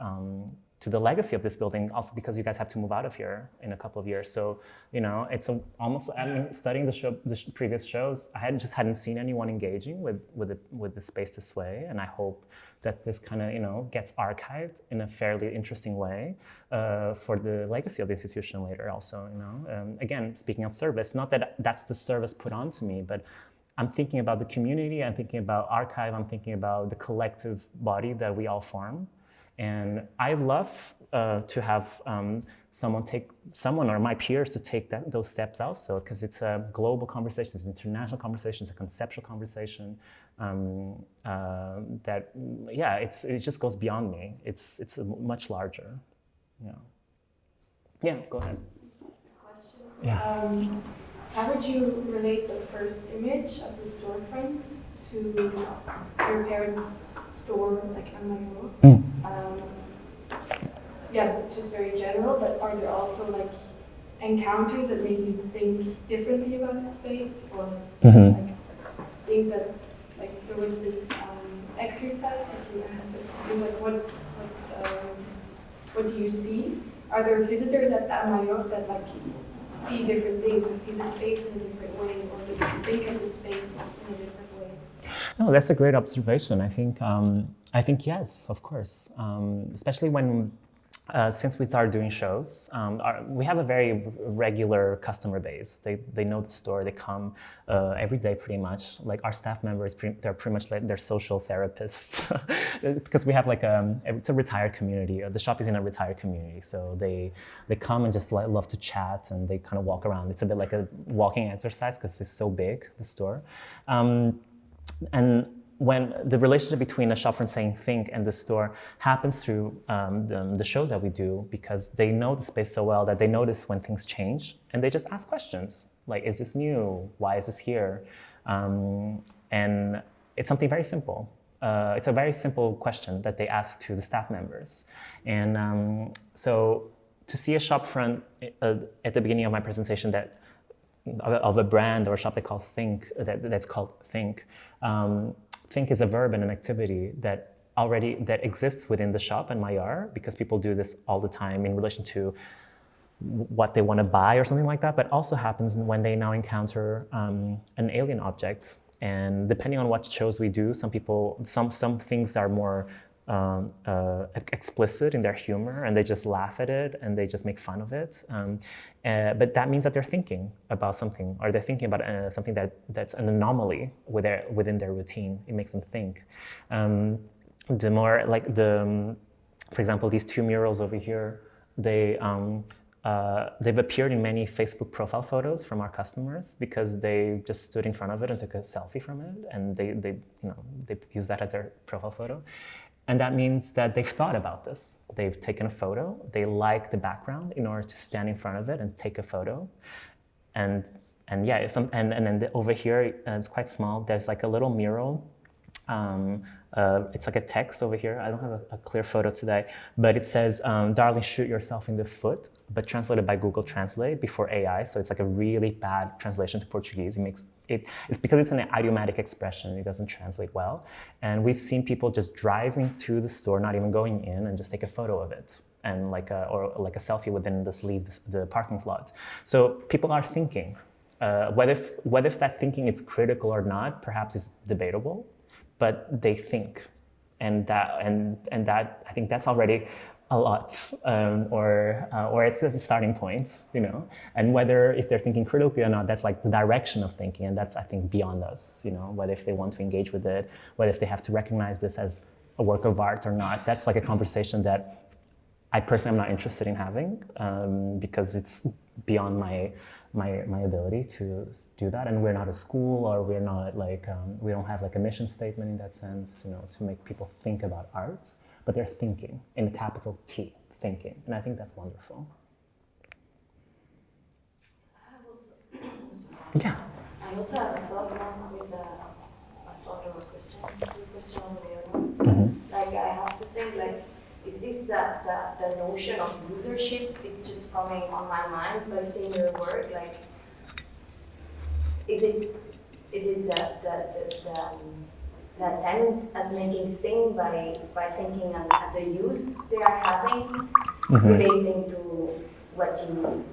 to the legacy of this building, also because you guys have to move out of here in a couple of years. So, it's almost, studying the previous shows, I hadn't seen anyone engaging with the space this way, and I hope that this kind of, gets archived in a fairly interesting way for the legacy of the institution later also, Again, speaking of service, not that that's the service put onto me, but I'm thinking about the community, I'm thinking about archive, I'm thinking about the collective body that we all form. And I love to have someone or my peers to take those steps also, because it's a global conversation, it's an international conversation, it's a conceptual conversation it just goes beyond me. It's much larger. Yeah, go ahead. Question. Yeah. How would you relate the first image of the storefront to your parents' store, like M HKA? It's just very general, but are there also like encounters that made you think differently about the space, or like things that, like there was this exercise that you asked us to do, like what do you see? Are there visitors at M HKA that like see different things, or see the space in a different way, or they think of the space in a different way? No, that's a great observation. I think yes, of course. Especially when, since we started doing shows, we have a very regular customer base. They know the store. They come every day pretty much. Like our staff members, they're pretty much like they're social therapists because we have it's a retired community. The shop is in a retired community, so they come and just love to chat, and they kind of walk around. It's a bit like a walking exercise because it's so big, the store. And when the relationship between a shopfront saying think and the store happens through the shows that we do, because they know the space so well that they notice when things change, and they just ask questions like, is this new? Why is this here? And it's something very simple. It's a very simple question that they ask to the staff members. And so to see a shopfront at the beginning of my presentation of a brand or a shop that calls Think, that's called Think. Think is a verb and an activity that exists within the shop and Mayar, because people do this all the time in relation to what they want to buy or something like that, but also happens when they now encounter an alien object. And depending on what shows we do, some things are more explicit in their humor, and they just laugh at it and they just make fun of it. But that means that they're thinking about something, or they're thinking about something that's an anomaly within their routine. It makes them think. For example, these two murals over here, they've appeared in many Facebook profile photos from our customers because they just stood in front of it and took a selfie from it, and they use that as their profile photo. And that means that they've thought about this. They've taken a photo, they like the background in order to stand in front of it and take a photo. And then over here, it's quite small, there's like a little mural. It's like a text over here. I don't have a clear photo today, but it says, darling, shoot yourself in the foot, but translated by Google Translate before AI. So it's like a really bad translation to Portuguese. It's because it's an idiomatic expression, it doesn't translate well. And we've seen people just driving to the store, not even going in, and just take a photo of it. And like a selfie within the parking lot. So people are thinking. Whether if that thinking is critical or not, perhaps is debatable. But they think, and that I think that's already a lot, or it's a starting point, you know. And whether if they're thinking critically or not, that's like the direction of thinking, and that's, I think, beyond us, you know. Whether if they want to engage with it, whether if they have to recognize this as a work of art or not, that's like a conversation that I personally am not interested in having, because it's beyond my ability to do that. And we're not a school, or we're not like, we don't have like a mission statement in that sense, you know, to make people think about art, but they're thinking, in the capital T, thinking. And I think that's wonderful. Yeah. I also have a thought now with a thought or a question over there. Mm-hmm. Like I have to think like, is this the notion of usership? It's just coming on my mind by seeing your work. Like, is it the attempt at making thing by thinking at the use they are having, Mm-hmm. relating to what you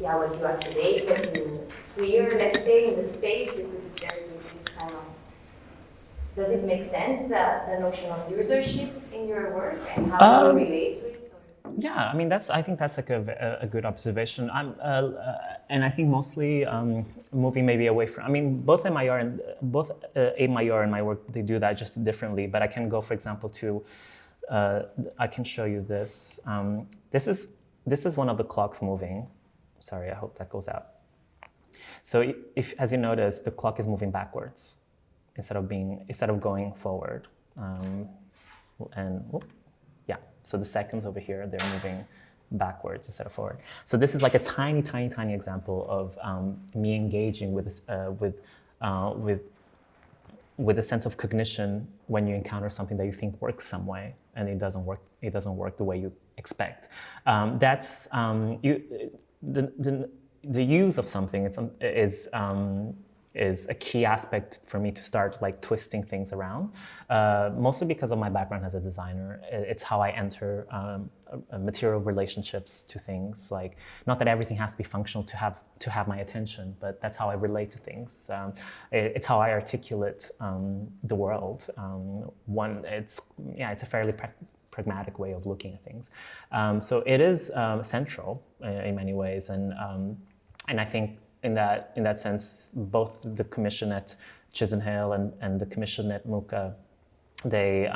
activate, what you clear, let's say, in the space, because there is this kind of. Does it make sense that the notion of usership in your work and how you relate to it? Yeah, I mean, I think that's like a good observation. And I think mostly moving maybe away from, I mean, both A Major and my work, they do that just differently. But I can go, for example, to, I can show you this. This is one of the clocks moving. Sorry, I hope that goes out. So if, as you notice, the clock is moving backwards instead of going forward. So the seconds over here, they're moving backwards instead of forward. So this is like a tiny, tiny, tiny example of me engaging with this, with a sense of cognition when you encounter something that you think works some way and it doesn't work. It doesn't work the way you expect. That's the use of something. Is a key aspect for me to start like twisting things around, mostly because of my background as a designer. It's how I enter material relationships to things. Like, not that everything has to be functional to have my attention, but that's how I relate to things. It's how I articulate the world. It's a fairly pragmatic way of looking at things. So it is central in many ways, and I think. In that sense, both the commission at Chisenhale and the commission at MUCA, they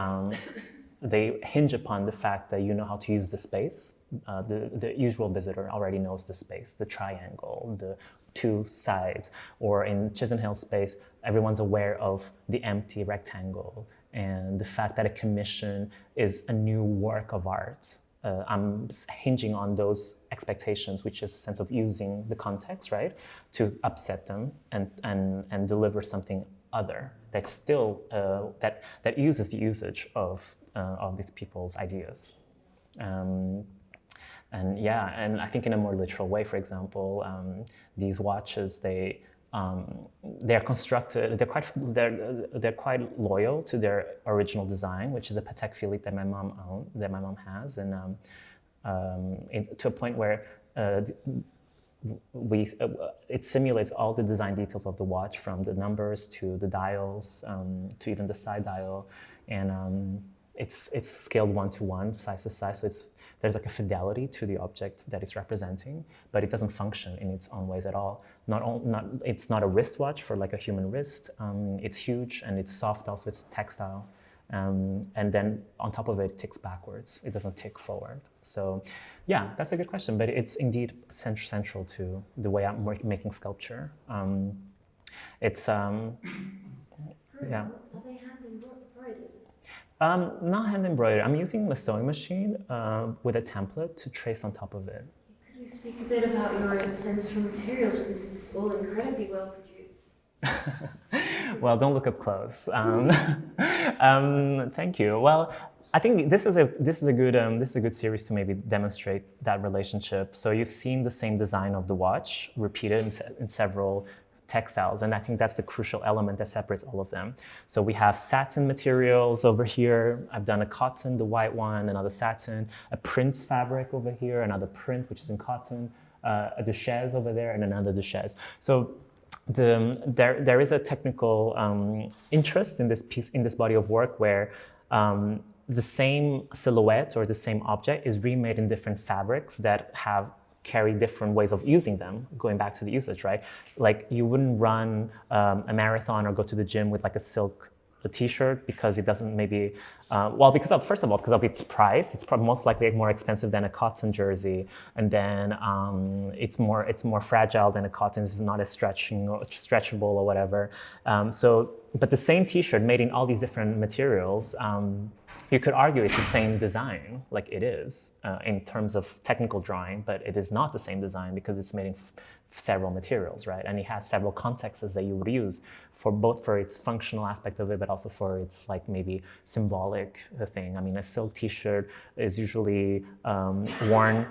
hinge upon the fact that you know how to use the space. The usual visitor already knows the space, the triangle, the two sides. Or in Chisenhale's space, everyone's aware of the empty rectangle and the fact that a commission is a new work of art. I'm hinging on those expectations, which is a sense of using the context, right, to upset them and deliver something other that's still that uses the usage of these people's ideas. And I think in a more literal way, for example, these watches, they're constructed. They're quite loyal to their original design, which is a Patek Philippe that my mom has, and to a point where it simulates all the design details of the watch, from the numbers to the dials to even the side dial, and it's scaled 1-to-1, size to size. So there's like a fidelity to the object that it's representing, but it doesn't function in its own ways at all. It's not a wristwatch for like a human wrist. It's huge and it's soft, also it's textile. And then on top of it, it ticks backwards. It doesn't tick forward. So yeah, that's a good question, but it's indeed central to the way I'm making sculpture. It's, yeah. Are they hand embroidered? Not hand embroidered. I'm using a sewing machine with a template to trace on top of it. Could you speak a bit about your sense for materials, because it's all incredibly well produced? Well, don't look up close. Thank you. Well, I think this is a good series to maybe demonstrate that relationship. So you've seen the same design of the watch repeated in several textiles, and I think that's the crucial element that separates all of them. So we have satin materials over here. I've done a cotton, the white one, another satin, a print fabric over here, another print which is in cotton, a duchesse over there, and another duchesse. So there is a technical interest in this piece, in this body of work, where the same silhouette or the same object is remade in different fabrics that carry different ways of using them, going back to the usage, right? Like you wouldn't run a marathon or go to the gym with like a silk t-shirt because it doesn't maybe, first of all, because of its price, it's most likely more expensive than a cotton jersey. And then it's more fragile than a cotton. It's not as stretchable or whatever. But the same t-shirt made in all these different materials, you could argue it's the same design, like it is in terms of technical drawing, but it is not the same design because it's made in several materials, right? And it has several contexts that you would use for its functional aspect of it, but also for its like maybe symbolic thing. I mean, a silk t-shirt is usually worn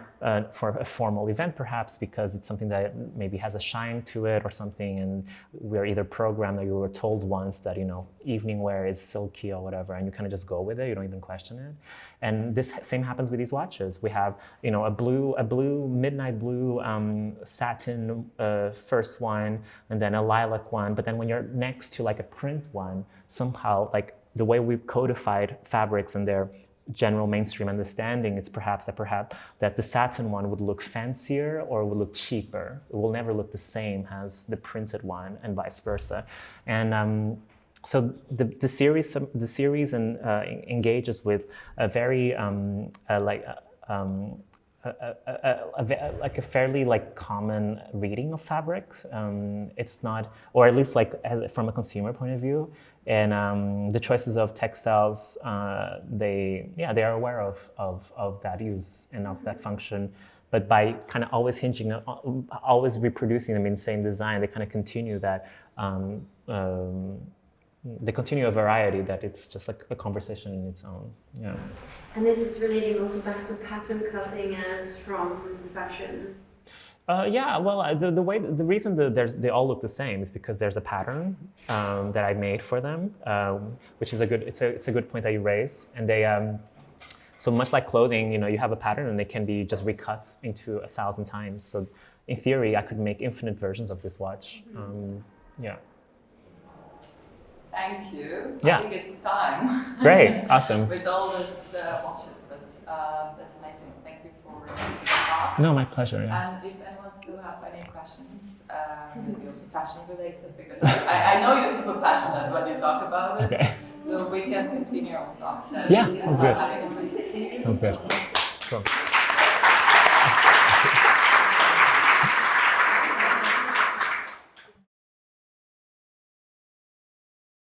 for a formal event perhaps because it's something that maybe has a shine to it or something, and we're either programmed or you were told once that, you know, evening wear is silky or whatever, and you kind of just go with it, you don't even question it. And this same happens with these watches. We have, you know, a midnight blue satin first one, and then a lilac one, but then when you're next to like a print one, somehow like the way we've codified fabrics and their general mainstream understanding, it's perhaps that the satin one would look fancier or would look cheaper. It will never look the same as the printed one, and vice versa. And so the series engages with a very like a fairly like common reading of fabrics. It's not, or at least like from a consumer point of view. And the choices of textiles, they are aware of that use and of that function. But by kind of always always reproducing them in the same design, they kind of continue that. They continue a variety that it's just like a conversation in its own. Yeah. And this is relating also back to pattern cutting as from fashion. The reason they all look the same is because there's a pattern that I made for them, which is it's a good point that you raise. And they so much like clothing, you know, you have a pattern and they can be just recut into 1,000 times. So in theory, I could make infinite versions of this watch. Yeah. Thank you. Yeah. I think it's time. Great, awesome. With all these watches, but that's amazing. Thank you for the talk. No, my pleasure. Yeah. And if anyone still have any questions, maybe also fashion related, because I know you're super passionate when you talk about it. Okay. So we can continue also upstairs. Yeah, sounds good. Sounds good. Cool.